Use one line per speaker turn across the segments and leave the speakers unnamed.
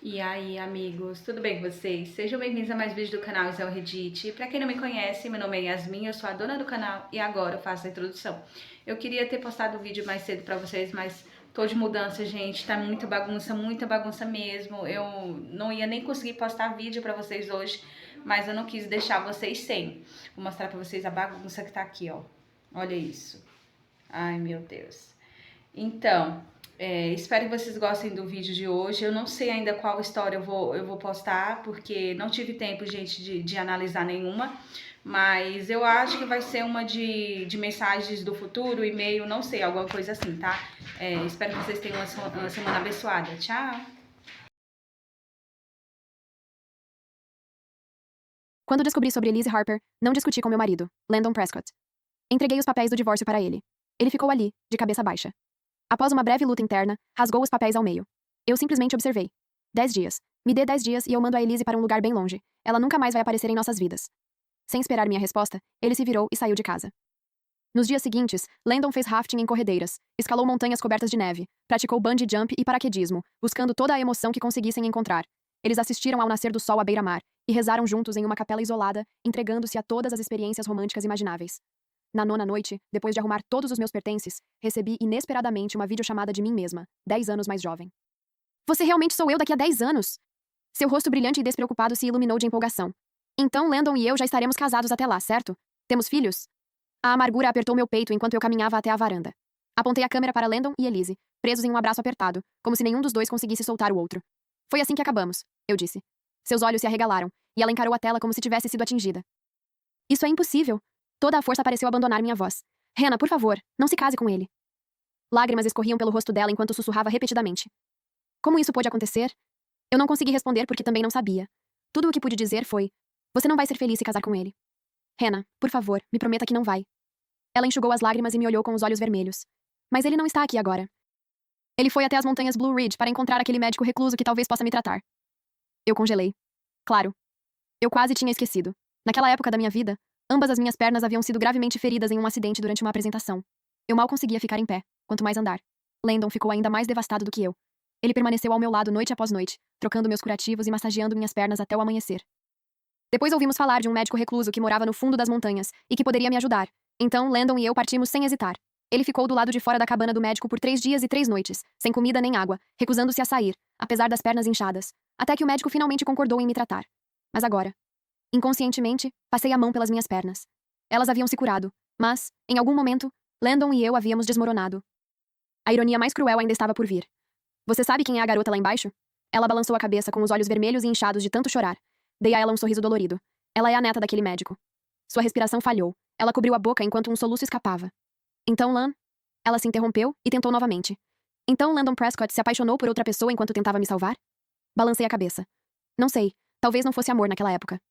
E aí, amigos, tudo bem com vocês? Sejam bem-vindos a mais vídeos do canal Isel Redite. Pra quem não me conhece, meu nome é Yasmin, eu sou a dona do canal e agora eu faço a introdução. Eu queria ter postado o vídeo mais cedo pra vocês, mas tô de mudança, gente, tá muita bagunça mesmo. Eu não ia nem conseguir postar vídeo pra vocês hoje, mas eu não quis deixar vocês sem. Vou mostrar pra vocês a bagunça que tá aqui, ó. Olha isso. Ai, meu Deus. Então, espero que vocês gostem do vídeo de hoje. Eu não sei ainda qual história eu vou postar, porque não tive tempo, gente, de analisar nenhuma. Mas eu acho que vai ser uma de mensagens do futuro, e-mail, não sei, alguma coisa assim, tá? Espero que vocês tenham uma semana abençoada. Tchau!
Quando descobri sobre Elise Harper, não discuti com meu marido, Landon Prescott. Entreguei os papéis do divórcio para ele. Ele ficou ali, de cabeça baixa. Após uma breve luta interna, rasgou os papéis ao meio. Eu simplesmente observei. 10 dias. Me dê 10 dias e eu mando a Elise para um lugar bem longe. Ela nunca mais vai aparecer em nossas vidas. Sem esperar minha resposta, ele se virou e saiu de casa. Nos dias seguintes, Landon fez rafting em corredeiras, escalou montanhas cobertas de neve, praticou bungee jump e paraquedismo, buscando toda a emoção que conseguissem encontrar. Eles assistiram ao nascer do sol à beira-mar e rezaram juntos em uma capela isolada, entregando-se a todas as experiências românticas imagináveis. Na nona noite, depois de arrumar todos os meus pertences, recebi inesperadamente uma videochamada de mim mesma, 10 anos mais jovem. Você realmente sou eu daqui a 10 anos? Seu rosto brilhante e despreocupado se iluminou de empolgação. Então Landon e eu já estaremos casados até lá, certo? Temos filhos? A amargura apertou meu peito enquanto eu caminhava até a varanda. Apontei a câmera para Landon e Elise, presos em um abraço apertado, como se nenhum dos dois conseguisse soltar o outro. Foi assim que acabamos, eu disse. Seus olhos se arregalaram, e ela encarou a tela como se tivesse sido atingida. Isso é impossível. Toda a força pareceu abandonar minha voz. Hannah, por favor, não se case com ele. Lágrimas escorriam pelo rosto dela enquanto sussurrava repetidamente. Como isso pôde acontecer? Eu não consegui responder porque também não sabia. Tudo o que pude dizer foi: você não vai ser feliz se casar com ele. Hannah, por favor, me prometa que não vai. Ela enxugou as lágrimas e me olhou com os olhos vermelhos. Mas ele não está aqui agora. Ele foi até as montanhas Blue Ridge para encontrar aquele médico recluso que talvez possa me tratar. Eu congelei. Claro. Eu quase tinha esquecido. Naquela época da minha vida, ambas as minhas pernas haviam sido gravemente feridas em um acidente durante uma apresentação. Eu mal conseguia ficar em pé, quanto mais andar. Landon ficou ainda mais devastado do que eu. Ele permaneceu ao meu lado noite após noite, trocando meus curativos e massageando minhas pernas até o amanhecer. Depois ouvimos falar de um médico recluso que morava no fundo das montanhas e que poderia me ajudar. Então Landon e eu partimos sem hesitar. Ele ficou do lado de fora da cabana do médico por 3 dias e 3 noites, sem comida nem água, recusando-se a sair, apesar das pernas inchadas, até que o médico finalmente concordou em me tratar. Mas agora, inconscientemente, passei a mão pelas minhas pernas. Elas haviam se curado, mas, em algum momento, Landon e eu havíamos desmoronado. A ironia mais cruel ainda estava por vir. Você sabe quem é a garota lá embaixo? Ela balançou a cabeça com os olhos vermelhos e inchados de tanto chorar. Dei a ela um sorriso dolorido. Ela é a neta daquele médico. Sua respiração falhou. Ela cobriu a boca enquanto um soluço escapava. Então Lan... Ela se interrompeu e tentou novamente. Então Landon Prescott se apaixonou por outra pessoa enquanto tentava me salvar? Balancei a cabeça. Não sei. Talvez não fosse amor naquela época.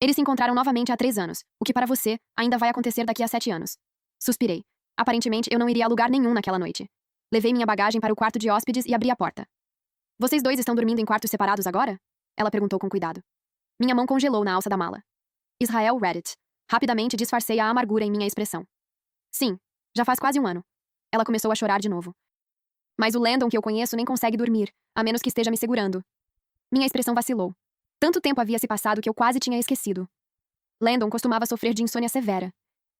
Eles se encontraram novamente há 3 anos, o que para você ainda vai acontecer daqui a 7 anos. Suspirei. Aparentemente eu não iria a lugar nenhum naquela noite. Levei minha bagagem para o quarto de hóspedes e abri a porta. Vocês dois estão dormindo em quartos separados agora? Ela perguntou com cuidado. Minha mão congelou na alça da mala. Israel Reddit. Rapidamente disfarcei a amargura em minha expressão. Sim, já faz quase 1 ano. Ela começou a chorar de novo. Mas o Landon que eu conheço nem consegue dormir, a menos que esteja me segurando. Minha expressão vacilou. Tanto tempo havia se passado que eu quase tinha esquecido. Landon costumava sofrer de insônia severa.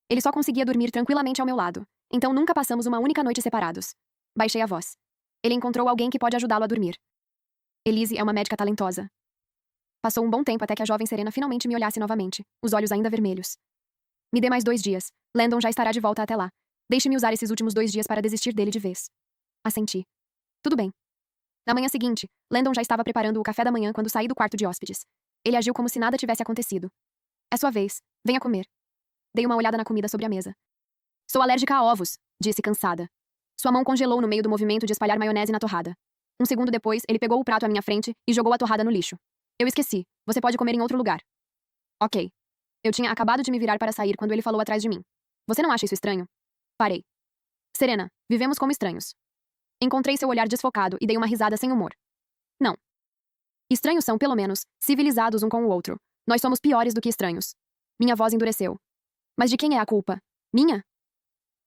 Ele só conseguia dormir tranquilamente ao meu lado, então nunca passamos uma única noite separados. Baixei a voz. Ele encontrou alguém que pode ajudá-lo a dormir. Elise é uma médica talentosa. Passou um bom tempo até que a jovem Serena finalmente me olhasse novamente, os olhos ainda vermelhos. Me dê mais 2 dias. Landon já estará de volta até lá. Deixe-me usar esses últimos 2 dias para desistir dele de vez. Assenti. Tudo bem. Na manhã seguinte, Landon já estava preparando o café da manhã quando saí do quarto de hóspedes. Ele agiu como se nada tivesse acontecido. É sua vez. Venha comer. Dei uma olhada na comida sobre a mesa. Sou alérgica a ovos, disse cansada. Sua mão congelou no meio do movimento de espalhar maionese na torrada. Um segundo depois, ele pegou o prato à minha frente e jogou a torrada no lixo. Eu esqueci. Você pode comer em outro lugar. Ok. Eu tinha acabado de me virar para sair quando ele falou atrás de mim. Você não acha isso estranho? Parei. Serena, vivemos como estranhos. Encontrei seu olhar desfocado e dei uma risada sem humor. Não. Estranhos são, pelo menos, civilizados um com o outro. Nós somos piores do que estranhos. Minha voz endureceu. Mas de quem é a culpa? Minha?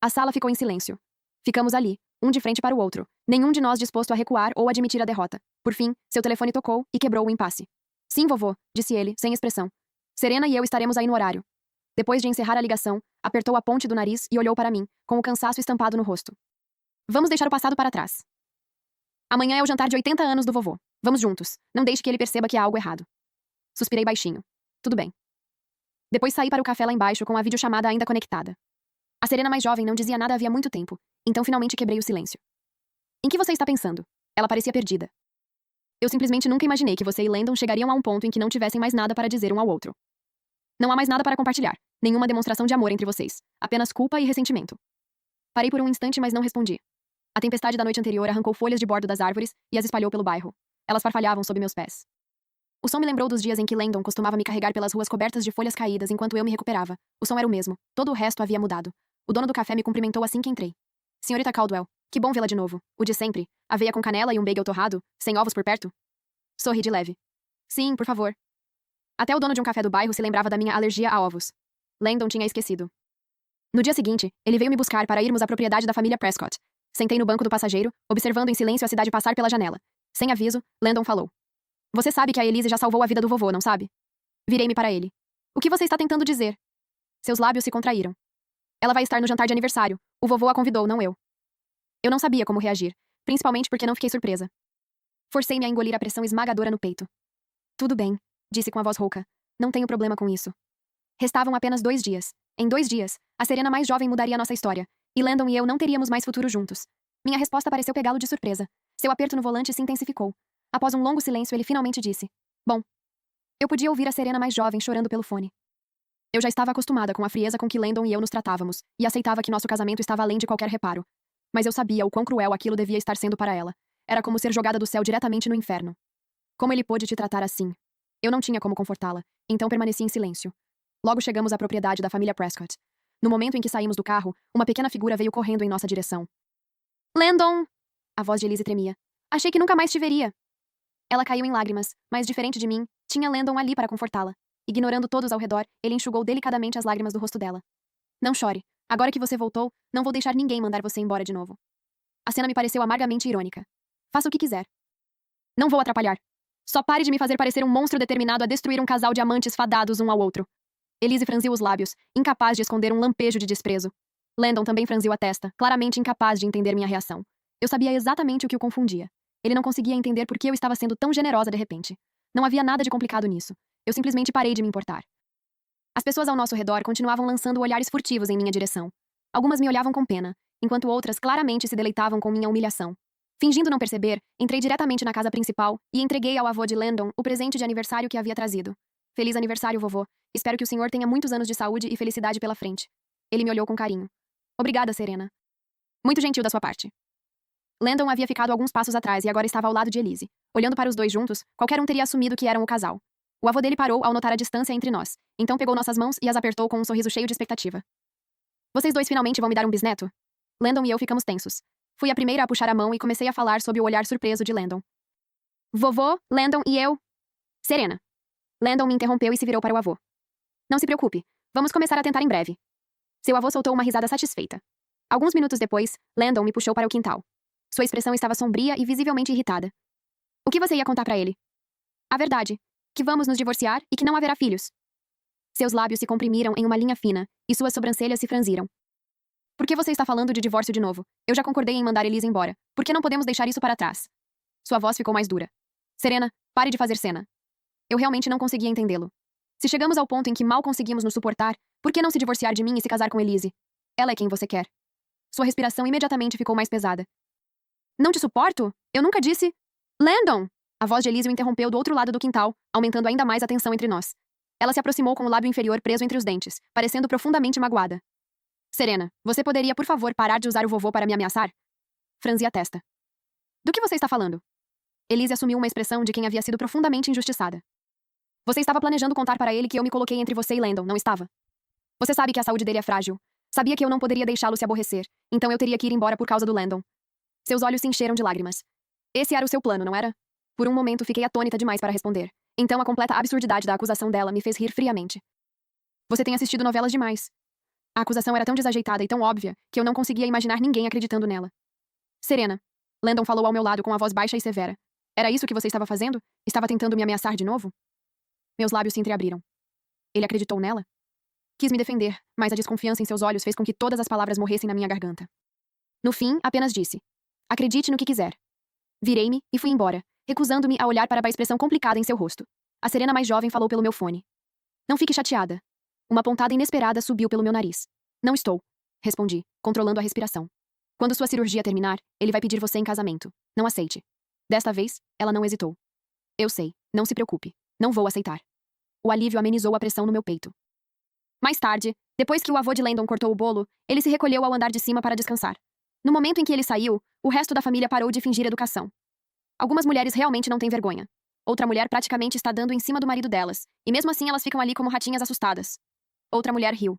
A sala ficou em silêncio. Ficamos ali, um de frente para o outro, nenhum de nós disposto a recuar ou admitir a derrota. Por fim, seu telefone tocou e quebrou o impasse. Sim, vovô, disse ele, sem expressão. Serena e eu estaremos aí no horário. Depois de encerrar a ligação, apertou a ponte do nariz e olhou para mim, com o cansaço estampado no rosto. Vamos deixar o passado para trás. Amanhã é o jantar de 80 anos do vovô. Vamos juntos. Não deixe que ele perceba que há algo errado. Suspirei baixinho. Tudo bem. Depois saí para o café lá embaixo com a videochamada ainda conectada. A Serena mais jovem não dizia nada havia muito tempo, então finalmente quebrei o silêncio. Em que você está pensando? Ela parecia perdida. Eu simplesmente nunca imaginei que você e Landon chegariam a um ponto em que não tivessem mais nada para dizer um ao outro. Não há mais nada para compartilhar, nenhuma demonstração de amor entre vocês, apenas culpa e ressentimento. Parei por um instante, mas não respondi. A tempestade da noite anterior arrancou folhas de bordo das árvores e as espalhou pelo bairro. Elas farfalhavam sob meus pés. O som me lembrou dos dias em que Landon costumava me carregar pelas ruas cobertas de folhas caídas enquanto eu me recuperava. O som era o mesmo, todo o resto havia mudado. O dono do café me cumprimentou assim que entrei. Senhorita Caldwell, que bom vê-la de novo. O de sempre. Aveia com canela e um bagel torrado, sem ovos por perto? Sorri de leve. Sim, por favor. Até o dono de um café do bairro se lembrava da minha alergia a ovos. Landon tinha esquecido. No dia seguinte, ele veio me buscar para irmos à propriedade da família Prescott. Sentei no banco do passageiro, observando em silêncio a cidade passar pela janela. Sem aviso, Landon falou. Você sabe que a Elise já salvou a vida do vovô, não sabe? Virei-me para ele. O que você está tentando dizer? Seus lábios se contraíram. Ela vai estar no jantar de aniversário. O vovô a convidou, não eu. Eu não sabia como reagir, principalmente porque não fiquei surpresa. Forcei-me a engolir a pressão esmagadora no peito. Tudo bem, disse com a voz rouca. Não tenho problema com isso. Restavam apenas 2 dias. Em 2 dias, a Serena mais jovem mudaria nossa história, e Landon e eu não teríamos mais futuro juntos. Minha resposta pareceu pegá-lo de surpresa. Seu aperto no volante se intensificou. Após um longo silêncio, ele finalmente disse. Bom. Eu podia ouvir a Serena mais jovem chorando pelo fone. Eu já estava acostumada com a frieza com que Landon e eu nos tratávamos, e aceitava que nosso casamento estava além de qualquer reparo. Mas eu sabia o quão cruel aquilo devia estar sendo para ela. Era como ser jogada do céu diretamente no inferno. Como ele pôde te tratar assim? Eu não tinha como confortá-la, então permaneci em silêncio. Logo chegamos à propriedade da família Prescott. No momento em que saímos do carro, uma pequena figura veio correndo em nossa direção. Landon! A voz de Elise tremia. Achei que nunca mais te veria. Ela caiu em lágrimas, mas diferente de mim, tinha Landon ali para confortá-la. Ignorando todos ao redor, ele enxugou delicadamente as lágrimas do rosto dela. Não chore. Agora que você voltou, não vou deixar ninguém mandar você embora de novo. A cena me pareceu amargamente irônica. Faça o que quiser. Não vou atrapalhar. Só pare de me fazer parecer um monstro determinado a destruir um casal de amantes fadados um ao outro. Elise franziu os lábios, incapaz de esconder um lampejo de desprezo. Landon também franziu a testa, claramente incapaz de entender minha reação. Eu sabia exatamente o que o confundia. Ele não conseguia entender por que eu estava sendo tão generosa de repente. Não havia nada de complicado nisso. Eu simplesmente parei de me importar. As pessoas ao nosso redor continuavam lançando olhares furtivos em minha direção. Algumas me olhavam com pena, enquanto outras claramente se deleitavam com minha humilhação. Fingindo não perceber, entrei diretamente na casa principal e entreguei ao avô de Landon o presente de aniversário que havia trazido. Feliz aniversário, vovô. Espero que o senhor tenha muitos anos de saúde e felicidade pela frente. Ele me olhou com carinho. Obrigada, Serena. Muito gentil da sua parte. Landon havia ficado alguns passos atrás e agora estava ao lado de Elise. Olhando para os dois juntos, qualquer um teria assumido que eram o casal. O avô dele parou ao notar a distância entre nós, então pegou nossas mãos e as apertou com um sorriso cheio de expectativa. Vocês dois finalmente vão me dar um bisneto? Landon e eu ficamos tensos. Fui a primeira a puxar a mão e comecei a falar sob o olhar surpreso de Landon. Vovô, Landon e eu... Serena. Landon me interrompeu e se virou para o avô. Não se preocupe, vamos começar a tentar em breve. Seu avô soltou uma risada satisfeita. Alguns minutos depois, Landon me puxou para o quintal. Sua expressão estava sombria e visivelmente irritada. O que você ia contar para ele? A verdade. Que vamos nos divorciar e que não haverá filhos. Seus lábios se comprimiram em uma linha fina e suas sobrancelhas se franziram. Por que você está falando de divórcio de novo? Eu já concordei em mandar Elise embora. Por que não podemos deixar isso para trás? Sua voz ficou mais dura. Serena, pare de fazer cena. Eu realmente não conseguia entendê-lo. Se chegamos ao ponto em que mal conseguimos nos suportar, por que não se divorciar de mim e se casar com Elise? Ela é quem você quer. Sua respiração imediatamente ficou mais pesada. Não te suporto? Eu nunca disse... Landon! A voz de Elise o interrompeu do outro lado do quintal, aumentando ainda mais a tensão entre nós. Ela se aproximou com o lábio inferior preso entre os dentes, parecendo profundamente magoada. Serena, você poderia, por favor, parar de usar o vovô para me ameaçar? Franzi a testa. Do que você está falando? Elise assumiu uma expressão de quem havia sido profundamente injustiçada. Você estava planejando contar para ele que eu me coloquei entre você e Landon, não estava? Você sabe que a saúde dele é frágil. Sabia que eu não poderia deixá-lo se aborrecer, então eu teria que ir embora por causa do Landon. Seus olhos se encheram de lágrimas. Esse era o seu plano, não era? Por um momento fiquei atônita demais para responder. Então a completa absurdidade da acusação dela me fez rir friamente. Você tem assistido novelas demais. A acusação era tão desajeitada e tão óbvia que eu não conseguia imaginar ninguém acreditando nela. Serena. Landon falou ao meu lado com a voz baixa e severa. Era isso que você estava fazendo? Estava tentando me ameaçar de novo? Meus lábios se entreabriram. Ele acreditou nela? Quis me defender, mas a desconfiança em seus olhos fez com que todas as palavras morressem na minha garganta. No fim, apenas disse: acredite no que quiser. Virei-me e fui embora, recusando-me a olhar para a expressão complicada em seu rosto. A Serena mais jovem falou pelo meu fone. Não fique chateada. Uma pontada inesperada subiu pelo meu nariz. Não estou, respondi, controlando a respiração. Quando sua cirurgia terminar, ele vai pedir você em casamento. Não aceite. Desta vez, ela não hesitou. Eu sei, não se preocupe. Não vou aceitar. O alívio amenizou a pressão no meu peito. Mais tarde, depois que o avô de Landon cortou o bolo, ele se recolheu ao andar de cima para descansar. No momento em que ele saiu, o resto da família parou de fingir educação. Algumas mulheres realmente não têm vergonha. Outra mulher praticamente está dando em cima do marido delas, e mesmo assim elas ficam ali como ratinhas assustadas. Outra mulher riu.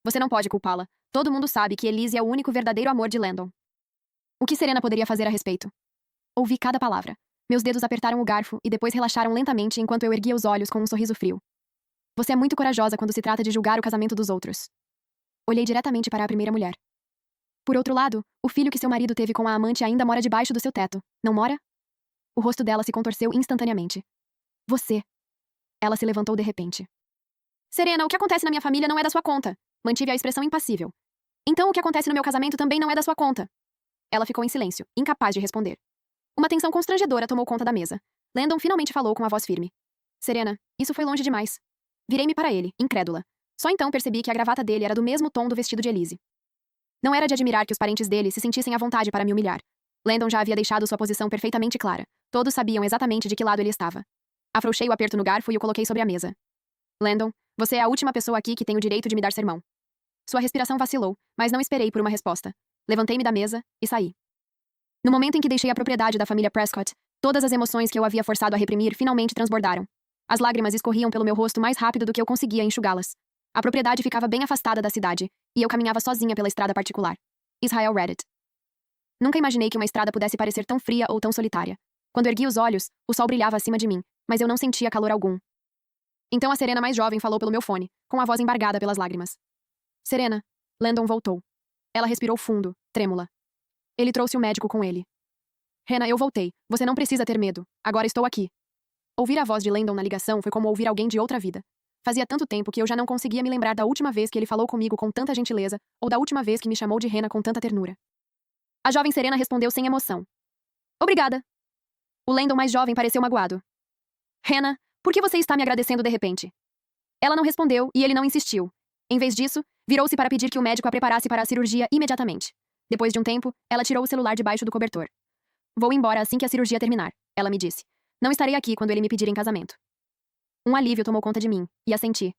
Você não pode culpá-la. Todo mundo sabe que Elise é o único verdadeiro amor de Landon. O que Serena poderia fazer a respeito? Ouvi cada palavra. Meus dedos apertaram o garfo e depois relaxaram lentamente enquanto eu erguia os olhos com um sorriso frio. Você é muito corajosa quando se trata de julgar o casamento dos outros. Olhei diretamente para a primeira mulher. Por outro lado, o filho que seu marido teve com a amante ainda mora debaixo do seu teto, não mora? O rosto dela se contorceu instantaneamente. Você. Ela se levantou de repente. Serena, o que acontece na minha família não é da sua conta. Mantive a expressão impassível. Então o que acontece no meu casamento também não é da sua conta. Ela ficou em silêncio, incapaz de responder. Uma tensão constrangedora tomou conta da mesa. Landon finalmente falou com a voz firme. Serena, isso foi longe demais. Virei-me para ele, incrédula. Só então percebi que a gravata dele era do mesmo tom do vestido de Elise. Não era de admirar que os parentes dele se sentissem à vontade para me humilhar. Landon já havia deixado sua posição perfeitamente clara. Todos sabiam exatamente de que lado ele estava. Afrouxei o aperto no garfo e o coloquei sobre a mesa. Landon, você é a última pessoa aqui que tem o direito de me dar sermão. Sua respiração vacilou, mas não esperei por uma resposta. Levantei-me da mesa e saí. No momento em que deixei a propriedade da família Prescott, todas as emoções que eu havia forçado a reprimir finalmente transbordaram. As lágrimas escorriam pelo meu rosto mais rápido do que eu conseguia enxugá-las. A propriedade ficava bem afastada da cidade, e eu caminhava sozinha pela estrada particular. Israel Reddit. Nunca imaginei que uma estrada pudesse parecer tão fria ou tão solitária. Quando ergui os olhos, o sol brilhava acima de mim, mas eu não sentia calor algum. Então a Serena mais jovem falou pelo meu fone, com a voz embargada pelas lágrimas. Serena. Landon voltou. Ela respirou fundo, trêmula. Ele trouxe o médico com ele. Hannah, eu voltei. Você não precisa ter medo. Agora estou aqui. Ouvir a voz de Landon na ligação foi como ouvir alguém de outra vida. Fazia tanto tempo que eu já não conseguia me lembrar da última vez que ele falou comigo com tanta gentileza, ou da última vez que me chamou de Hannah com tanta ternura. A jovem Serena respondeu sem emoção. Obrigada. O Landon mais jovem pareceu magoado. Hannah, por que você está me agradecendo de repente? Ela não respondeu e ele não insistiu. Em vez disso, virou-se para pedir que o médico a preparasse para a cirurgia imediatamente. Depois de um tempo, ela tirou o celular debaixo do cobertor. Vou embora assim que a cirurgia terminar, ela me disse. Não estarei aqui quando ele me pedir em casamento. Um alívio tomou conta de mim, e assenti.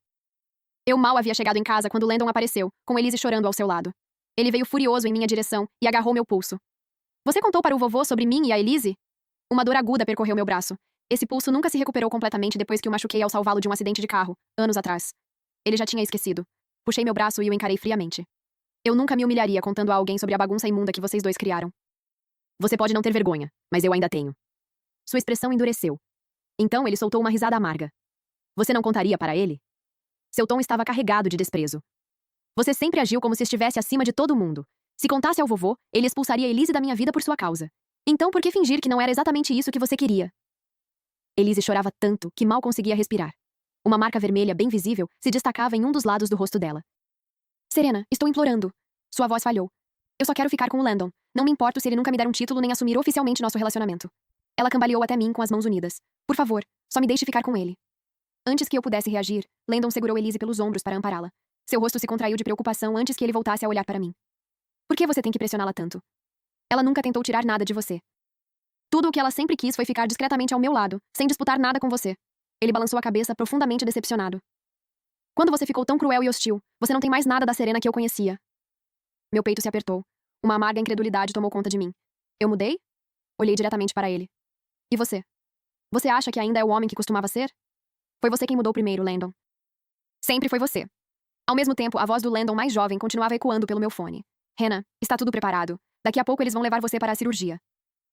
Eu mal havia chegado em casa quando Landon apareceu, com Elise chorando ao seu lado. Ele veio furioso em minha direção e agarrou meu pulso. Você contou para o vovô sobre mim e a Elise? Uma dor aguda percorreu meu braço. Esse pulso nunca se recuperou completamente depois que o machuquei ao salvá-lo de um acidente de carro, anos atrás. Ele já tinha esquecido. Puxei meu braço e o encarei friamente. Eu nunca me humilharia contando a alguém sobre a bagunça imunda que vocês dois criaram. Você pode não ter vergonha, mas eu ainda tenho. Sua expressão endureceu. Então ele soltou uma risada amarga. Você não contaria para ele? Seu tom estava carregado de desprezo. Você sempre agiu como se estivesse acima de todo mundo. Se contasse ao vovô, ele expulsaria Elise da minha vida por sua causa. Então por que fingir que não era exatamente isso que você queria? Elise chorava tanto que mal conseguia respirar. Uma marca vermelha bem visível se destacava em um dos lados do rosto dela. Serena, estou implorando. Sua voz falhou. Eu só quero ficar com o Landon. Não me importo se ele nunca me der um título nem assumir oficialmente nosso relacionamento. Ela cambaleou até mim com as mãos unidas. Por favor, só me deixe ficar com ele. Antes que eu pudesse reagir, Landon segurou Elise pelos ombros para ampará-la. Seu rosto se contraiu de preocupação antes que ele voltasse a olhar para mim. Por que você tem que pressioná-la tanto? Ela nunca tentou tirar nada de você. Tudo o que ela sempre quis foi ficar discretamente ao meu lado, sem disputar nada com você. Ele balançou a cabeça profundamente decepcionado. Quando você ficou tão cruel e hostil, você não tem mais nada da Serena que eu conhecia. Meu peito se apertou. Uma amarga incredulidade tomou conta de mim. Eu mudei? Olhei diretamente para ele. E você? Você acha que ainda é o homem que costumava ser? Foi você quem mudou primeiro, Landon. Sempre foi você. Ao mesmo tempo, a voz do Landon mais jovem continuava ecoando pelo meu fone. Hannah, está tudo preparado. Daqui a pouco eles vão levar você para a cirurgia.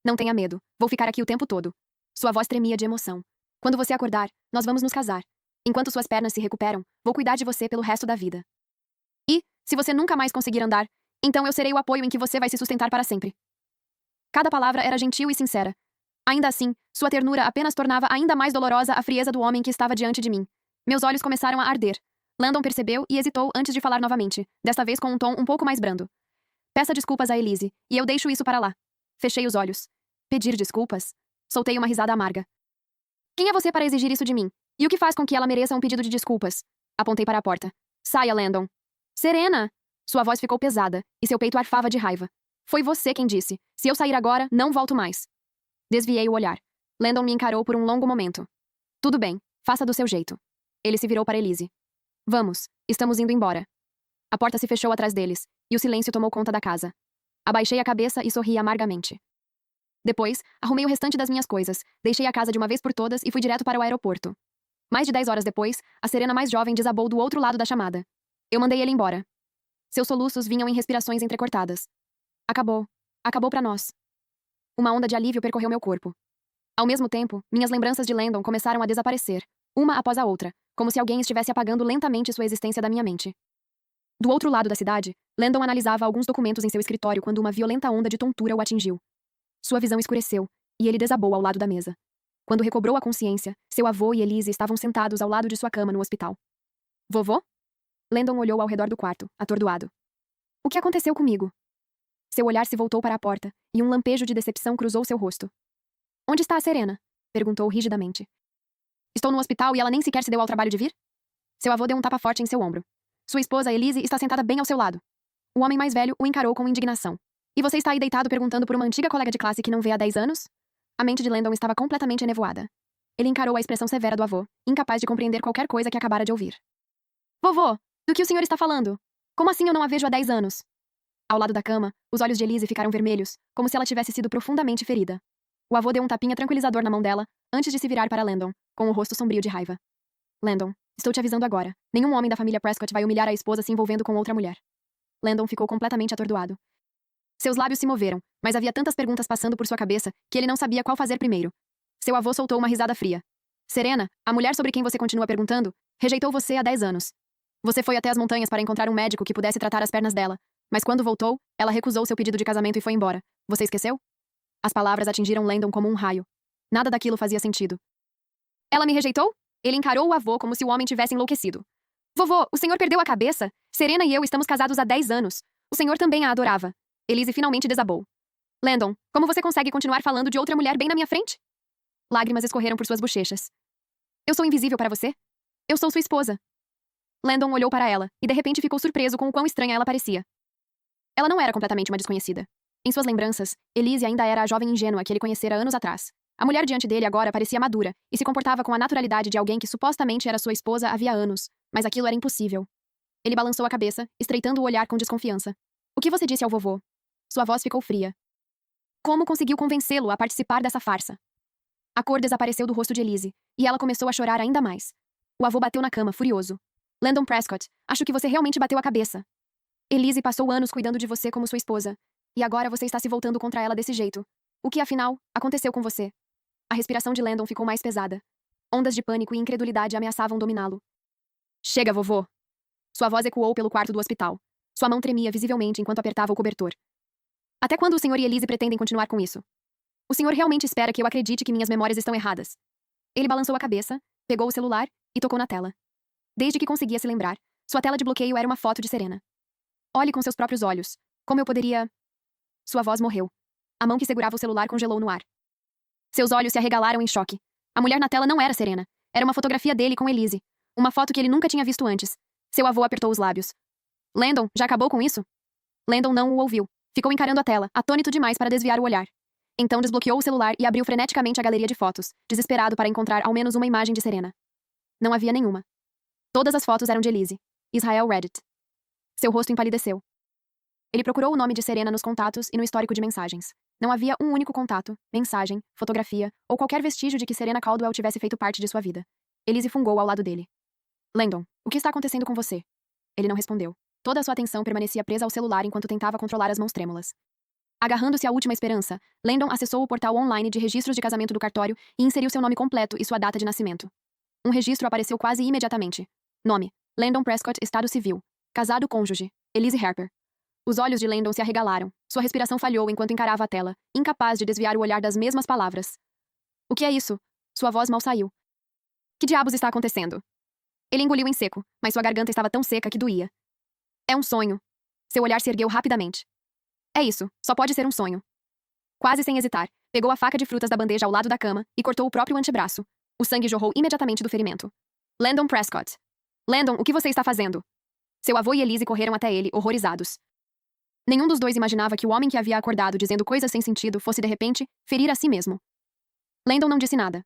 Não tenha medo. Vou ficar aqui o tempo todo. Sua voz tremia de emoção. Quando você acordar, nós vamos nos casar. Enquanto suas pernas se recuperam, vou cuidar de você pelo resto da vida. E, se você nunca mais conseguir andar, então eu serei o apoio em que você vai se sustentar para sempre. Cada palavra era gentil e sincera. Ainda assim, sua ternura apenas tornava ainda mais dolorosa a frieza do homem que estava diante de mim. Meus olhos começaram a arder. Landon percebeu e hesitou antes de falar novamente, desta vez com um tom um pouco mais brando. Peça desculpas a Elise, e eu deixo isso para lá. Fechei os olhos. Pedir desculpas? Soltei uma risada amarga. Quem é você para exigir isso de mim? E o que faz com que ela mereça um pedido de desculpas? Apontei para a porta. Saia, Landon. Serena! Sua voz ficou pesada, e seu peito arfava de raiva. Foi você quem disse. Se eu sair agora, não volto mais. Desviei o olhar. Landon me encarou por um longo momento. Tudo bem, faça do seu jeito. Ele se virou para Elise. Vamos, estamos indo embora. A porta se fechou atrás deles, e o silêncio tomou conta da casa. Abaixei a cabeça e sorri amargamente. Depois, arrumei o restante das minhas coisas, deixei a casa de uma vez por todas e fui direto para o aeroporto. Mais de 10 horas depois, a Serena mais jovem desabou do outro lado da chamada. Eu mandei ele embora. Seus soluços vinham em respirações entrecortadas. Acabou. Acabou pra nós. Uma onda de alívio percorreu meu corpo. Ao mesmo tempo, minhas lembranças de Landon começaram a desaparecer, uma após a outra, como se alguém estivesse apagando lentamente sua existência da minha mente. Do outro lado da cidade, Landon analisava alguns documentos em seu escritório quando uma violenta onda de tontura o atingiu. Sua visão escureceu, e ele desabou ao lado da mesa. Quando recobrou a consciência, seu avô e Elise estavam sentados ao lado de sua cama no hospital. Vovô? Landon olhou ao redor do quarto, atordoado. O que aconteceu comigo? Seu olhar se voltou para a porta, e um lampejo de decepção cruzou seu rosto. Onde está a Serena? Perguntou rigidamente. Estou no hospital e ela nem sequer se deu ao trabalho de vir? Seu avô deu um tapa forte em seu ombro. Sua esposa, Elise, está sentada bem ao seu lado. O homem mais velho o encarou com indignação. E você está aí deitado perguntando por uma antiga colega de classe que não vê há 10 anos? A mente de Landon estava completamente enevoada. Ele encarou a expressão severa do avô, incapaz de compreender qualquer coisa que acabara de ouvir. Vovô, do que o senhor está falando? Como assim eu não a vejo há 10 anos? Ao lado da cama, os olhos de Elise ficaram vermelhos, como se ela tivesse sido profundamente ferida. O avô deu um tapinha tranquilizador na mão dela, antes de se virar para Landon, com o rosto sombrio de raiva. Landon, estou te avisando agora. Nenhum homem da família Prescott vai humilhar a esposa se envolvendo com outra mulher. Landon ficou completamente atordoado. Seus lábios se moveram, mas havia tantas perguntas passando por sua cabeça que ele não sabia qual fazer primeiro. Seu avô soltou uma risada fria. Serena, a mulher sobre quem você continua perguntando, rejeitou você há 10 anos. Você foi até as montanhas para encontrar um médico que pudesse tratar as pernas dela, mas quando voltou, ela recusou seu pedido de casamento e foi embora. Você esqueceu? As palavras atingiram Landon como um raio. Nada daquilo fazia sentido. Ela me rejeitou? Ele encarou o avô como se o homem tivesse enlouquecido. Vovô, o senhor perdeu a cabeça? Serena e eu estamos casados há 10 anos. O senhor também a adorava. Elise finalmente desabou. Landon, como você consegue continuar falando de outra mulher bem na minha frente? Lágrimas escorreram por suas bochechas. Eu sou invisível para você? Eu sou sua esposa. Landon olhou para ela, e de repente ficou surpreso com o quão estranha ela parecia. Ela não era completamente uma desconhecida. Em suas lembranças, Elise ainda era a jovem ingênua que ele conhecera anos atrás. A mulher diante dele agora parecia madura, e se comportava com a naturalidade de alguém que supostamente era sua esposa havia anos, mas aquilo era impossível. Ele balançou a cabeça, estreitando o olhar com desconfiança. O que você disse ao vovô? Sua voz ficou fria. Como conseguiu convencê-lo a participar dessa farsa? A cor desapareceu do rosto de Elise, e ela começou a chorar ainda mais. O avô bateu na cama, furioso. Landon Prescott, acho que você realmente bateu a cabeça. Elise passou anos cuidando de você como sua esposa, e agora você está se voltando contra ela desse jeito. O que, afinal, aconteceu com você? A respiração de Landon ficou mais pesada. Ondas de pânico e incredulidade ameaçavam dominá-lo. Chega, vovô! Sua voz ecoou pelo quarto do hospital. Sua mão tremia visivelmente enquanto apertava o cobertor. Até quando o senhor e Elise pretendem continuar com isso? O senhor realmente espera que eu acredite que minhas memórias estão erradas? Ele balançou a cabeça, pegou o celular e tocou na tela. Desde que conseguia se lembrar, sua tela de bloqueio era uma foto de Serena. Olhe com seus próprios olhos. Como eu poderia... Sua voz morreu. A mão que segurava o celular congelou no ar. Seus olhos se arregalaram em choque. A mulher na tela não era Serena. Era uma fotografia dele com Elise. Uma foto que ele nunca tinha visto antes. Seu avô apertou os lábios. Landon, já acabou com isso? Landon não o ouviu. Ficou encarando a tela, atônito demais para desviar o olhar. Então desbloqueou o celular e abriu freneticamente a galeria de fotos, desesperado para encontrar ao menos uma imagem de Serena. Não havia nenhuma. Todas as fotos eram de Elise. Israel Reddit. Seu rosto empalideceu. Ele procurou o nome de Serena nos contatos e no histórico de mensagens. Não havia um único contato, mensagem, fotografia ou qualquer vestígio de que Serena Caldwell tivesse feito parte de sua vida. Elise fungou ao lado dele. Landon, o que está acontecendo com você? Ele não respondeu. Toda a sua atenção permanecia presa ao celular enquanto tentava controlar as mãos trêmulas. Agarrando-se à última esperança, Landon acessou o portal online de registros de casamento do cartório e inseriu seu nome completo e sua data de nascimento. Um registro apareceu quase imediatamente. Nome: Landon Prescott, Estado Civil. Casado cônjuge: Elise Harper. Os olhos de Landon se arregalaram. Sua respiração falhou enquanto encarava a tela, incapaz de desviar o olhar das mesmas palavras. O que é isso? Sua voz mal saiu. Que diabos está acontecendo? Ele engoliu em seco, mas sua garganta estava tão seca que doía. É um sonho. Seu olhar se ergueu rapidamente. É isso, só pode ser um sonho. Quase sem hesitar, pegou a faca de frutas da bandeja ao lado da cama e cortou o próprio antebraço. O sangue jorrou imediatamente do ferimento. Landon Prescott. Landon, o que você está fazendo? Seu avô e Elise correram até ele, horrorizados. Nenhum dos dois imaginava que o homem que havia acordado dizendo coisas sem sentido fosse, de repente, ferir a si mesmo. Landon não disse nada.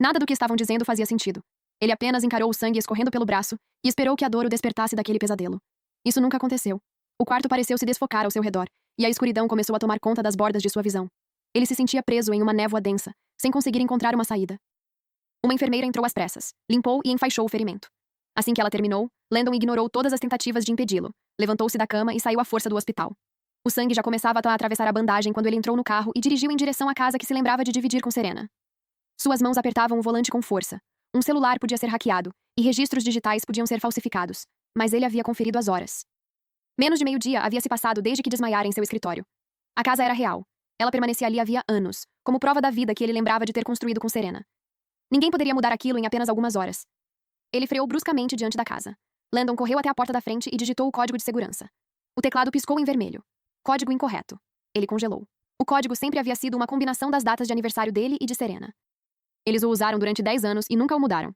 Nada do que estavam dizendo fazia sentido. Ele apenas encarou o sangue escorrendo pelo braço e esperou que a dor o despertasse daquele pesadelo. Isso nunca aconteceu. O quarto pareceu se desfocar ao seu redor, e a escuridão começou a tomar conta das bordas de sua visão. Ele se sentia preso em uma névoa densa, sem conseguir encontrar uma saída. Uma enfermeira entrou às pressas, limpou e enfaixou o ferimento. Assim que ela terminou, Landon ignorou todas as tentativas de impedi-lo, levantou-se da cama e saiu à força do hospital. O sangue já começava a atravessar a bandagem quando ele entrou no carro e dirigiu em direção à casa que se lembrava de dividir com Serena. Suas mãos apertavam o volante com força. Um celular podia ser hackeado, e registros digitais podiam ser falsificados, mas ele havia conferido as horas. Menos de meio-dia havia se passado desde que desmaiara em seu escritório. A casa era real. Ela permanecia ali havia anos, como prova da vida que ele lembrava de ter construído com Serena. Ninguém poderia mudar aquilo em apenas algumas horas. Ele freou bruscamente diante da casa. Landon correu até a porta da frente e digitou o código de segurança. O teclado piscou em vermelho. Código incorreto. Ele congelou. O código sempre havia sido uma combinação das datas de aniversário dele e de Serena. Eles o usaram durante 10 anos e nunca o mudaram.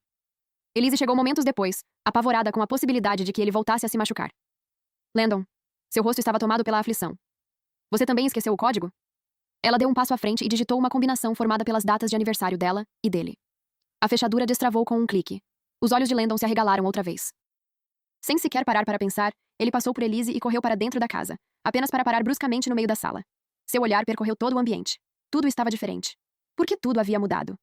Elise chegou momentos depois, apavorada com a possibilidade de que ele voltasse a se machucar. Landon. Seu rosto estava tomado pela aflição. Você também esqueceu o código? Ela deu um passo à frente e digitou uma combinação formada pelas datas de aniversário dela e dele. A fechadura destravou com um clique. Os olhos de Landon se arregalaram outra vez. Sem sequer parar para pensar, ele passou por Elise e correu para dentro da casa, apenas para parar bruscamente no meio da sala. Seu olhar percorreu todo o ambiente. Tudo estava diferente. Por que tudo havia mudado?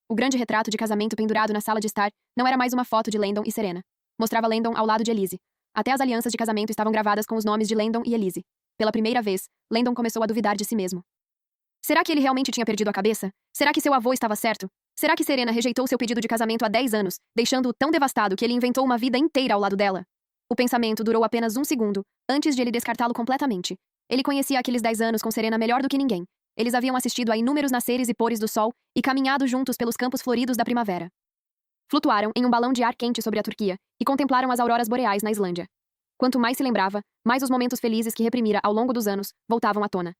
O grande retrato de casamento pendurado na sala de estar não era mais uma foto de Landon e Serena. Mostrava Landon ao lado de Elise. Até as alianças de casamento estavam gravadas com os nomes de Landon e Elise. Pela primeira vez, Landon começou a duvidar de si mesmo. Será que ele realmente tinha perdido a cabeça? Será que seu avô estava certo? Será que Serena rejeitou seu pedido de casamento há 10 anos, deixando-o tão devastado que ele inventou uma vida inteira ao lado dela? O pensamento durou apenas um segundo, antes de ele descartá-lo completamente. Ele conhecia aqueles 10 anos com Serena melhor do que ninguém. Eles haviam assistido a inúmeros nasceres e pôres do sol e caminhado juntos pelos campos floridos da primavera. Flutuaram em um balão de ar quente sobre a Turquia e contemplaram as auroras boreais na Islândia. Quanto mais se lembrava, mais os momentos felizes que reprimira ao longo dos anos voltavam à tona.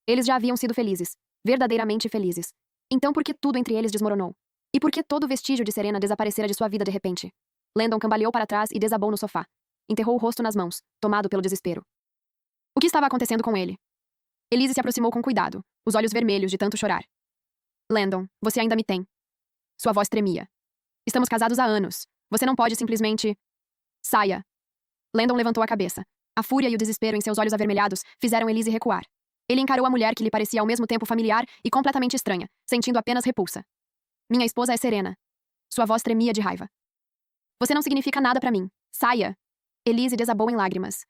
Eles já haviam sido felizes, verdadeiramente felizes. Então por que tudo entre eles desmoronou? E por que todo vestígio de Serena desaparecera de sua vida de repente? Landon cambaleou para trás e desabou no sofá. Enterrou o rosto nas mãos, tomado pelo desespero. O que estava acontecendo com ele? Elise se aproximou com cuidado, os olhos vermelhos de tanto chorar. Landon, você ainda me tem. Sua voz tremia. Estamos casados há anos. Você não pode simplesmente... Saia. Landon levantou a cabeça. A fúria e o desespero em seus olhos avermelhados fizeram Elise recuar. Ele encarou a mulher que lhe parecia ao mesmo tempo familiar e completamente estranha, sentindo apenas repulsa. Minha esposa é Serena. Sua voz tremia de raiva. Você não significa nada pra mim. Saia. Elise desabou em lágrimas.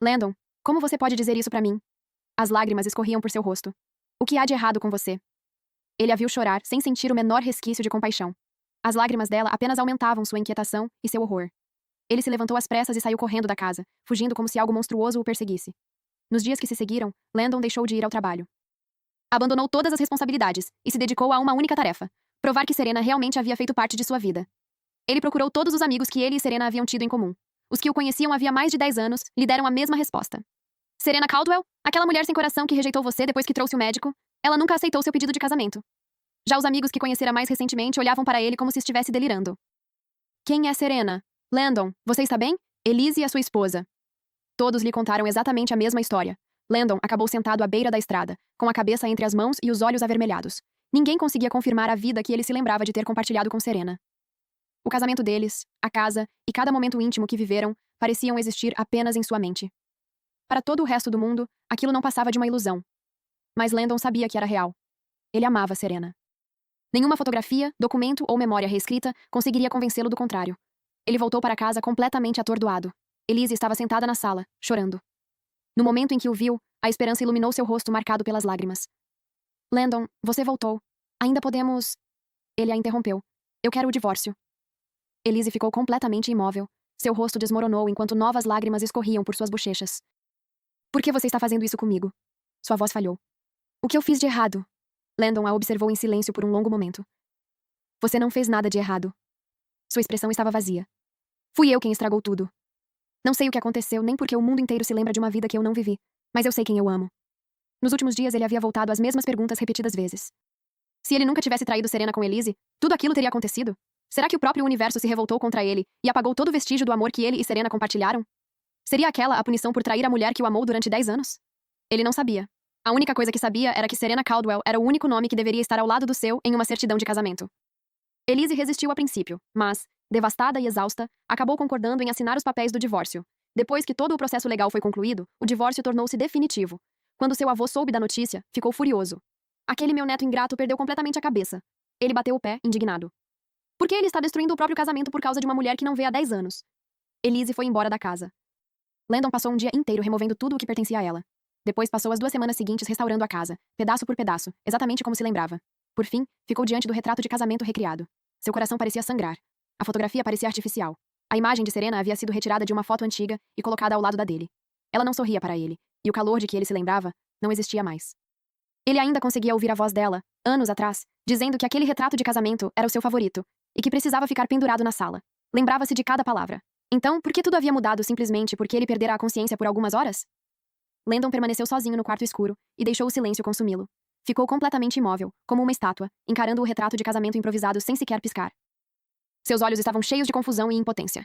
Landon, como você pode dizer isso pra mim? As lágrimas escorriam por seu rosto. O que há de errado com você? Ele a viu chorar, sem sentir o menor resquício de compaixão. As lágrimas dela apenas aumentavam sua inquietação e seu horror. Ele se levantou às pressas e saiu correndo da casa, fugindo como se algo monstruoso o perseguisse. Nos dias que se seguiram, Landon deixou de ir ao trabalho. Abandonou todas as responsabilidades e se dedicou a uma única tarefa: provar que Serena realmente havia feito parte de sua vida. Ele procurou todos os amigos que ele e Serena haviam tido em comum. Os que o conheciam havia mais de 10 anos lhe deram a mesma resposta. Serena Caldwell? Aquela mulher sem coração que rejeitou você depois que trouxe o médico? Ela nunca aceitou seu pedido de casamento. Já os amigos que conhecera mais recentemente olhavam para ele como se estivesse delirando. Quem é Serena? Landon, você está bem? Elise e a sua esposa. Todos lhe contaram exatamente a mesma história. Landon acabou sentado à beira da estrada, com a cabeça entre as mãos e os olhos avermelhados. Ninguém conseguia confirmar a vida que ele se lembrava de ter compartilhado com Serena. O casamento deles, a casa e cada momento íntimo que viveram pareciam existir apenas em sua mente. Para todo o resto do mundo, aquilo não passava de uma ilusão. Mas Landon sabia que era real. Ele amava Serena. Nenhuma fotografia, documento ou memória reescrita conseguiria convencê-lo do contrário. Ele voltou para casa completamente atordoado. Elise estava sentada na sala, chorando. No momento em que o viu, a esperança iluminou seu rosto marcado pelas lágrimas. Landon, você voltou. Ainda podemos... Ele a interrompeu. Eu quero o divórcio. Elise ficou completamente imóvel. Seu rosto desmoronou enquanto novas lágrimas escorriam por suas bochechas. Por que você está fazendo isso comigo? Sua voz falhou. O que eu fiz de errado? Landon a observou em silêncio por um longo momento. Você não fez nada de errado. Sua expressão estava vazia. Fui eu quem estragou tudo. Não sei o que aconteceu, nem porque o mundo inteiro se lembra de uma vida que eu não vivi, mas eu sei quem eu amo. Nos últimos dias ele havia voltado às mesmas perguntas repetidas vezes. Se ele nunca tivesse traído Serena com Elise, tudo aquilo teria acontecido? Será que o próprio universo se revoltou contra ele e apagou todo o vestígio do amor que ele e Serena compartilharam? Seria aquela a punição por trair a mulher que o amou durante 10 anos? Ele não sabia. A única coisa que sabia era que Serena Caldwell era o único nome que deveria estar ao lado do seu em uma certidão de casamento. Elise resistiu a princípio, mas, devastada e exausta, acabou concordando em assinar os papéis do divórcio. Depois que todo o processo legal foi concluído, o divórcio tornou-se definitivo. Quando seu avô soube da notícia, ficou furioso. Aquele meu neto ingrato perdeu completamente a cabeça. Ele bateu o pé, indignado. Por que ele está destruindo o próprio casamento por causa de uma mulher que não vê há 10 anos? Elise foi embora da casa. Landon passou um dia inteiro removendo tudo o que pertencia a ela. Depois passou as 2 semanas seguintes restaurando a casa, pedaço por pedaço, exatamente como se lembrava. Por fim, ficou diante do retrato de casamento recriado. Seu coração parecia sangrar. A fotografia parecia artificial. A imagem de Serena havia sido retirada de uma foto antiga e colocada ao lado da dele. Ela não sorria para ele, e o calor de que ele se lembrava não existia mais. Ele ainda conseguia ouvir a voz dela, anos atrás, dizendo que aquele retrato de casamento era o seu favorito, e que precisava ficar pendurado na sala. Lembrava-se de cada palavra. Então, por que tudo havia mudado simplesmente porque ele perdera a consciência por algumas horas? Landon permaneceu sozinho no quarto escuro e deixou o silêncio consumi-lo. Ficou completamente imóvel, como uma estátua, encarando o retrato de casamento improvisado sem sequer piscar. Seus olhos estavam cheios de confusão e impotência.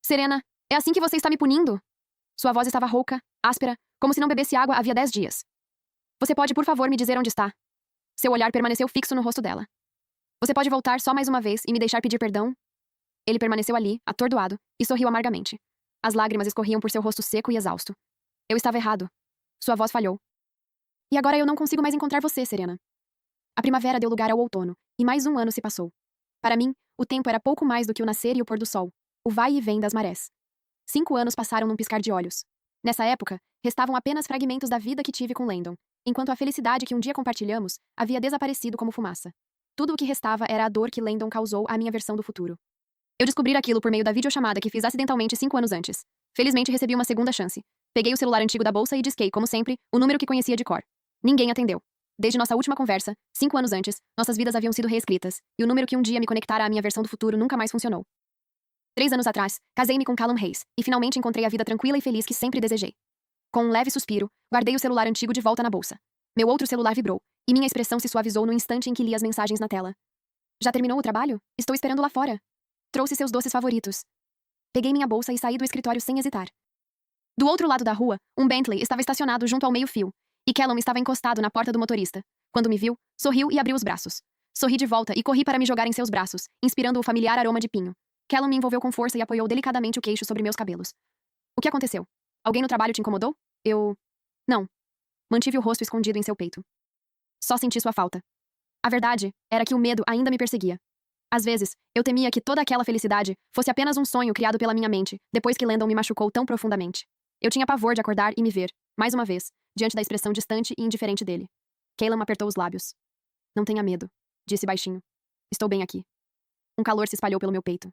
Serena, é assim que você está me punindo? Sua voz estava rouca, áspera, como se não bebesse água havia 10 dias. Você pode, por favor, me dizer onde está? Seu olhar permaneceu fixo no rosto dela. Você pode voltar só mais uma vez e me deixar pedir perdão? Ele permaneceu ali, atordoado, e sorriu amargamente. As lágrimas escorriam por seu rosto seco e exausto. Eu estava errado. Sua voz falhou. E agora eu não consigo mais encontrar você, Serena. A primavera deu lugar ao outono, e mais um ano se passou. Para mim, o tempo era pouco mais do que o nascer e o pôr do sol, o vai e vem das marés. 5 anos passaram num piscar de olhos. Nessa época, restavam apenas fragmentos da vida que tive com Landon, enquanto a felicidade que um dia compartilhamos havia desaparecido como fumaça. Tudo o que restava era a dor que Landon causou à minha versão do futuro. Eu descobri aquilo por meio da videochamada que fiz acidentalmente 5 anos antes. Felizmente recebi uma segunda chance. Peguei o celular antigo da bolsa e disquei, como sempre, o número que conhecia de cor. Ninguém atendeu. Desde nossa última conversa, 5 anos antes, nossas vidas haviam sido reescritas, e o número que um dia me conectara à minha versão do futuro nunca mais funcionou. 3 anos atrás, casei-me com Callum Hayes, e finalmente encontrei a vida tranquila e feliz que sempre desejei. Com um leve suspiro, guardei o celular antigo de volta na bolsa. Meu outro celular vibrou, e minha expressão se suavizou no instante em que li as mensagens na tela. Já terminou o trabalho? Estou esperando lá fora. Trouxe seus doces favoritos. Peguei minha bolsa e saí do escritório sem hesitar. Do outro lado da rua, um Bentley estava estacionado junto ao meio-fio, e Callum estava encostado na porta do motorista. Quando me viu, sorriu e abriu os braços. Sorri de volta e corri para me jogar em seus braços, inspirando o familiar aroma de pinho. Callum me envolveu com força e apoiou delicadamente o queixo sobre meus cabelos. O que aconteceu? Alguém no trabalho te incomodou? Não. Mantive o rosto escondido em seu peito. Só senti sua falta. A verdade era que o medo ainda me perseguia. Às vezes, eu temia que toda aquela felicidade fosse apenas um sonho criado pela minha mente, depois que Landon me machucou tão profundamente. Eu tinha pavor de acordar e me ver, mais uma vez, diante da expressão distante e indiferente dele. Callum apertou os lábios. Não tenha medo, disse baixinho. Estou bem aqui. Um calor se espalhou pelo meu peito.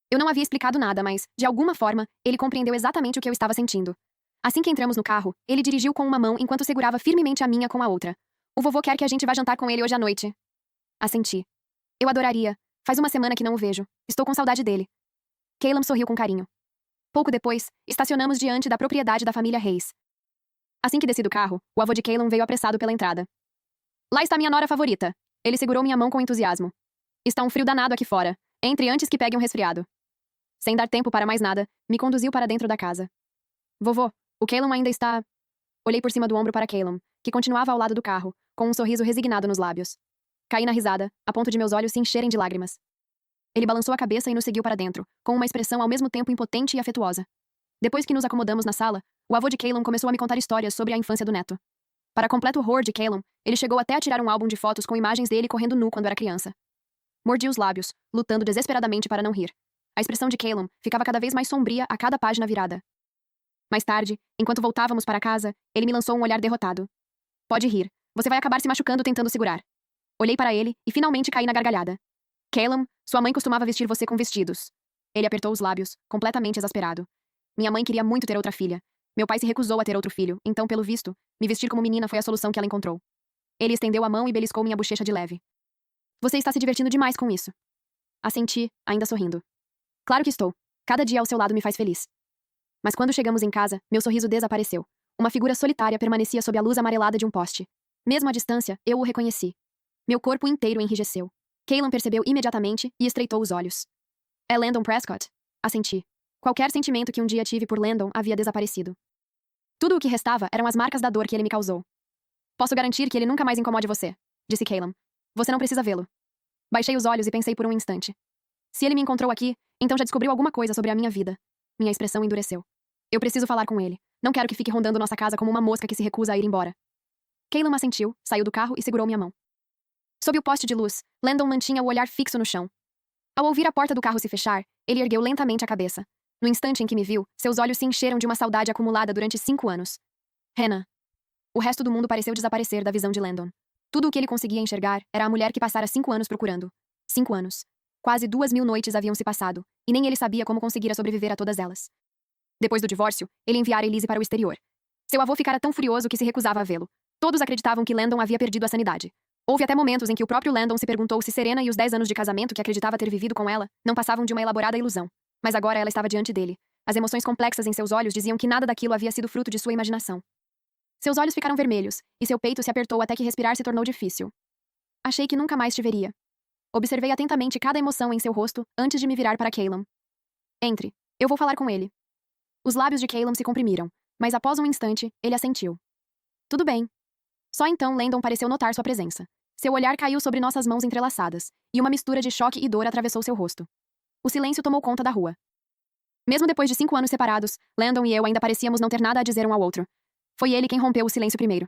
Eu não havia explicado nada, mas, de alguma forma, ele compreendeu exatamente o que eu estava sentindo. Assim que entramos no carro, ele dirigiu com uma mão enquanto segurava firmemente a minha com a outra. O vovô quer que a gente vá jantar com ele hoje à noite. Assenti. Eu adoraria. Faz uma semana que não o vejo. Estou com saudade dele. Callum sorriu com carinho. Pouco depois, estacionamos diante da propriedade da família Hayes. Assim que desci do carro, o avô de Callum veio apressado pela entrada. Lá está minha nora favorita. Ele segurou minha mão com entusiasmo. Está um frio danado aqui fora. Entre antes que pegue um resfriado. Sem dar tempo para mais nada, me conduziu para dentro da casa. Vovô, o Callum ainda está... Olhei por cima do ombro para Callum, que continuava ao lado do carro, com um sorriso resignado nos lábios. Caí na risada, a ponto de meus olhos se encherem de lágrimas. Ele balançou a cabeça e nos seguiu para dentro, com uma expressão ao mesmo tempo impotente e afetuosa. Depois que nos acomodamos na sala, o avô de Callum começou a me contar histórias sobre a infância do neto. Para completo horror de Callum, ele chegou até a tirar um álbum de fotos com imagens dele correndo nu quando era criança. Mordi os lábios, lutando desesperadamente para não rir. A expressão de Callum ficava cada vez mais sombria a cada página virada. Mais tarde, enquanto voltávamos para casa, ele me lançou um olhar derrotado. Pode rir. Você vai acabar se machucando tentando segurar. Olhei para ele e finalmente caí na gargalhada. Callum, sua mãe costumava vestir você com vestidos. Ele apertou os lábios, completamente exasperado. Minha mãe queria muito ter outra filha. Meu pai se recusou a ter outro filho, então, pelo visto, me vestir como menina foi a solução que ela encontrou. Ele estendeu a mão e beliscou minha bochecha de leve. Você está se divertindo demais com isso. Assenti, ainda sorrindo. Claro que estou. Cada dia ao seu lado me faz feliz. Mas quando chegamos em casa, meu sorriso desapareceu. Uma figura solitária permanecia sob a luz amarelada de um poste. Mesmo à distância, eu o reconheci. Meu corpo inteiro enrijeceu. Caleb percebeu imediatamente e estreitou os olhos. É Landon Prescott? Assenti. Qualquer sentimento que um dia tive por Landon havia desaparecido. Tudo o que restava eram as marcas da dor que ele me causou. Posso garantir que ele nunca mais incomode você, disse Caleb. Você não precisa vê-lo. Baixei os olhos e pensei por um instante. Se ele me encontrou aqui, então já descobriu alguma coisa sobre a minha vida. Minha expressão endureceu. Eu preciso falar com ele. Não quero que fique rondando nossa casa como uma mosca que se recusa a ir embora. Caleb assentiu, saiu do carro e segurou minha mão. Sob o poste de luz, Landon mantinha o olhar fixo no chão. Ao ouvir a porta do carro se fechar, ele ergueu lentamente a cabeça. No instante em que me viu, seus olhos se encheram de uma saudade acumulada durante 5 anos. Hannah. O resto do mundo pareceu desaparecer da visão de Landon. Tudo o que ele conseguia enxergar era a mulher que passara 5 anos procurando. 5 anos. Quase 2.000 noites haviam se passado, e nem ele sabia como conseguira sobreviver a todas elas. Depois do divórcio, ele enviara Elise para o exterior. Seu avô ficara tão furioso que se recusava a vê-lo. Todos acreditavam que Landon havia perdido a sanidade. Houve até momentos em que o próprio Landon se perguntou se Serena e os 10 anos de casamento que acreditava ter vivido com ela não passavam de uma elaborada ilusão. Mas agora ela estava diante dele. As emoções complexas em seus olhos diziam que nada daquilo havia sido fruto de sua imaginação. Seus olhos ficaram vermelhos, e seu peito se apertou até que respirar se tornou difícil. Achei que nunca mais te veria. Observei atentamente cada emoção em seu rosto antes de me virar para Caleb. Entre. Eu vou falar com ele. Os lábios de Caleb se comprimiram, mas após um instante, ele assentiu. Tudo bem. Só então Landon pareceu notar sua presença. Seu olhar caiu sobre nossas mãos entrelaçadas, e uma mistura de choque e dor atravessou seu rosto. O silêncio tomou conta da rua. Mesmo depois de 5 anos separados, Landon e eu ainda parecíamos não ter nada a dizer um ao outro. Foi ele quem rompeu o silêncio primeiro.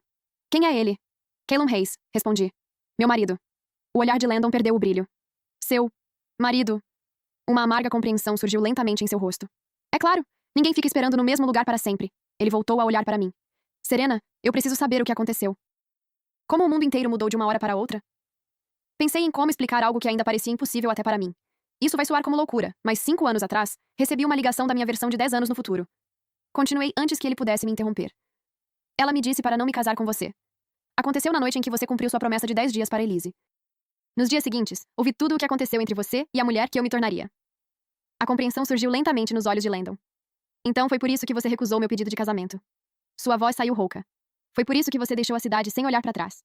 Quem é ele? Caleb Hayes, respondi. Meu marido. O olhar de Landon perdeu o brilho. Seu marido. Uma amarga compreensão surgiu lentamente em seu rosto. É claro, ninguém fica esperando no mesmo lugar para sempre. Ele voltou a olhar para mim. Serena, eu preciso saber o que aconteceu. Como o mundo inteiro mudou de uma hora para outra? Pensei em como explicar algo que ainda parecia impossível até para mim. Isso vai soar como loucura, mas 5 anos atrás, recebi uma ligação da minha versão de 10 anos no futuro. Continuei antes que ele pudesse me interromper. Ela me disse para não me casar com você. Aconteceu na noite em que você cumpriu sua promessa de 10 dias para Elise. Nos dias seguintes, ouvi tudo o que aconteceu entre você e a mulher que eu me tornaria. A compreensão surgiu lentamente nos olhos de Landon. Então foi por isso que você recusou meu pedido de casamento. Sua voz saiu rouca. Foi por isso que você deixou a cidade sem olhar para trás.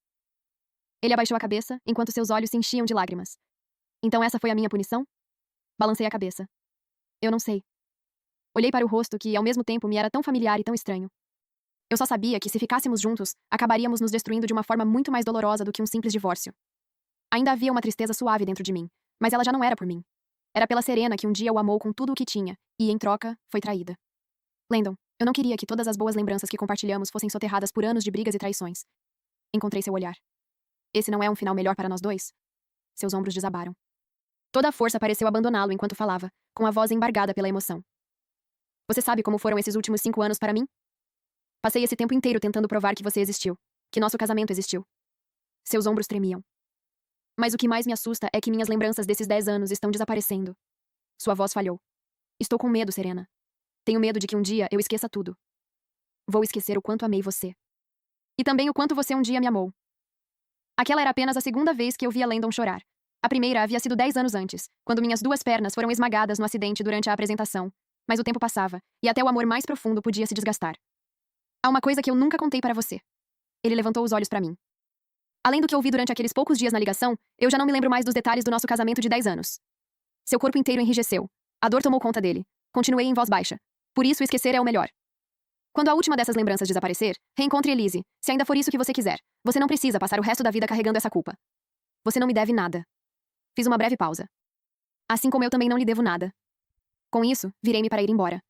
Ele abaixou a cabeça, enquanto seus olhos se enchiam de lágrimas. Então essa foi a minha punição? Balancei a cabeça. Eu não sei. Olhei para o rosto que, ao mesmo tempo, me era tão familiar e tão estranho. Eu só sabia que, se ficássemos juntos, acabaríamos nos destruindo de uma forma muito mais dolorosa do que um simples divórcio. Ainda havia uma tristeza suave dentro de mim, mas ela já não era por mim. Era pela Serena que um dia o amou com tudo o que tinha, e, em troca, foi traída. Landon, eu não queria que todas as boas lembranças que compartilhamos fossem soterradas por anos de brigas e traições. Encontrei seu olhar. Esse não é um final melhor para nós dois? Seus ombros desabaram. Toda a força pareceu abandoná-lo enquanto falava, com a voz embargada pela emoção. Você sabe como foram esses últimos 5 anos para mim? Passei esse tempo inteiro tentando provar que você existiu, que nosso casamento existiu. Seus ombros tremiam. Mas o que mais me assusta é que minhas lembranças desses 10 anos estão desaparecendo. Sua voz falhou. Estou com medo, Serena. Tenho medo de que um dia eu esqueça tudo. Vou esquecer o quanto amei você. E também o quanto você um dia me amou. Aquela era apenas a segunda vez que eu via Landon chorar. A primeira havia sido 10 anos antes, quando minhas 2 pernas foram esmagadas no acidente durante a apresentação. Mas o tempo passava, e até o amor mais profundo podia se desgastar. Há uma coisa que eu nunca contei para você. Ele levantou os olhos para mim. Além do que ouvi durante aqueles poucos dias na ligação, eu já não me lembro mais dos detalhes do nosso casamento de 10 anos. Seu corpo inteiro enrijeceu. A dor tomou conta dele. Continuei em voz baixa. Por isso, esquecer é o melhor. Quando a última dessas lembranças desaparecer, reencontre Elise, se ainda for isso que você quiser. Você não precisa passar o resto da vida carregando essa culpa. Você não me deve nada. Fiz uma breve pausa. Assim como eu também não lhe devo nada. Com isso, virei-me para ir embora.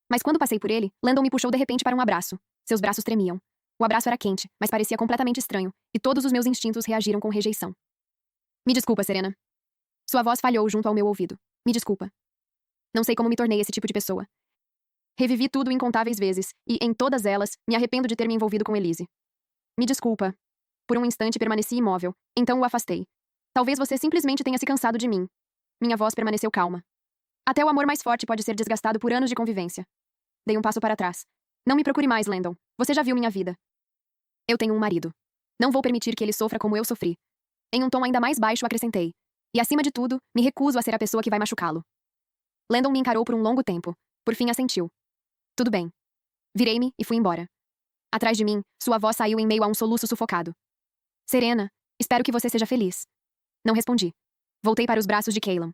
Mas quando passei por ele, Landon me puxou de repente para um abraço. Seus braços tremiam. O abraço era quente, mas parecia completamente estranho, e todos os meus instintos reagiram com rejeição. Me desculpa, Serena. Sua voz falhou junto ao meu ouvido. Me desculpa. Não sei como me tornei esse tipo de pessoa. Revivi tudo incontáveis vezes, e, em todas elas, me arrependo de ter me envolvido com Elise. Me desculpa. Por um instante permaneci imóvel, então o afastei. Talvez você simplesmente tenha se cansado de mim. Minha voz permaneceu calma. Até o amor mais forte pode ser desgastado por anos de convivência. Dei um passo para trás. Não me procure mais, Landon. Você já viu minha vida. Eu tenho um marido. Não vou permitir que ele sofra como eu sofri. Em um tom ainda mais baixo, acrescentei. E acima de tudo, me recuso a ser a pessoa que vai machucá-lo. Landon me encarou por um longo tempo. Por fim, assentiu. Tudo bem. Virei-me e fui embora. Atrás de mim, sua voz saiu em meio a um soluço sufocado. Serena, espero que você seja feliz. Não respondi. Voltei para os braços de Caleb.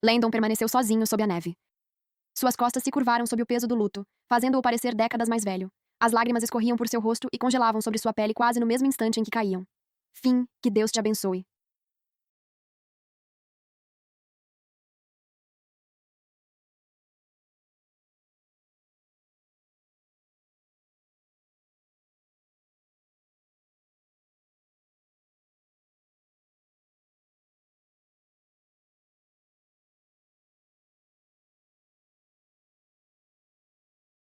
Landon permaneceu sozinho sob a neve. Suas costas se curvaram sob o peso do luto, fazendo-o parecer décadas mais velho. As lágrimas escorriam por seu rosto e congelavam sobre sua pele quase no mesmo instante em que caíam. Fim, que Deus te abençoe.